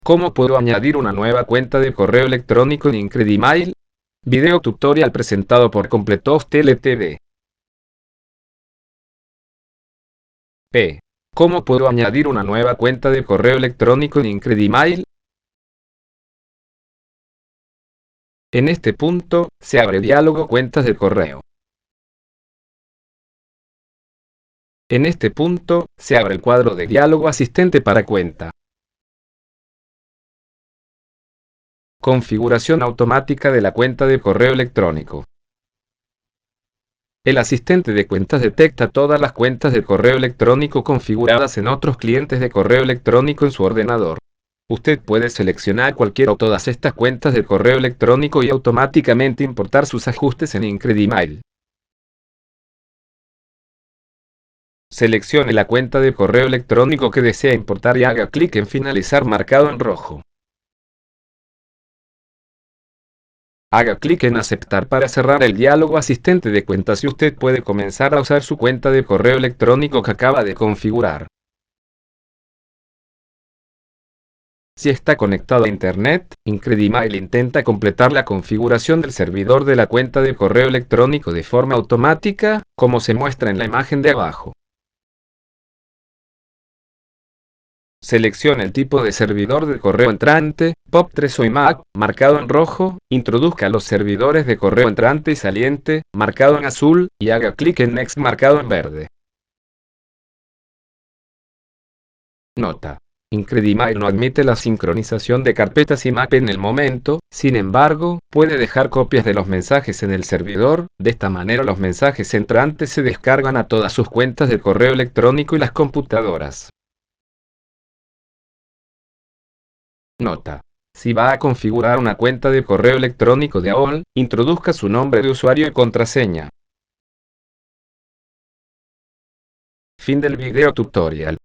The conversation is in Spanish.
¿Cómo puedo añadir una nueva cuenta de correo electrónico en IncrediMail? Video tutorial presentado por Completos TeleTV. P. ¿Cómo puedo añadir una nueva cuenta de correo electrónico en IncrediMail? En este punto, se abre diálogo Cuentas de correo. En este punto, se abre el cuadro de diálogo Asistente para cuenta. Configuración automática de la cuenta de correo electrónico. El asistente de cuentas detecta todas las cuentas de correo electrónico configuradas en otros clientes de correo electrónico en su ordenador. Usted puede seleccionar cualquiera o todas estas cuentas de correo electrónico y automáticamente importar sus ajustes en IncrediMail. Seleccione la cuenta de correo electrónico que desea importar y haga clic en Finalizar marcado en rojo. Haga clic en Aceptar para cerrar el diálogo Asistente de cuentas y usted puede comenzar a usar su cuenta de correo electrónico que acaba de configurar. Si está conectado a Internet, IncrediMail intenta completar la configuración del servidor de la cuenta de correo electrónico de forma automática, como se muestra en la imagen de abajo. Seleccione el tipo de servidor de correo entrante, POP3 o IMAP, marcado en rojo, introduzca los servidores de correo entrante y saliente, marcado en azul, y haga clic en Next marcado en verde. Nota: IncrediMail no admite la sincronización de carpetas IMAP en el momento, sin embargo, puede dejar copias de los mensajes en el servidor, de esta manera los mensajes entrantes se descargan a todas sus cuentas de correo electrónico y las computadoras. Nota: si va a configurar una cuenta de correo electrónico de AOL, introduzca su nombre de usuario y contraseña. Fin del video tutorial.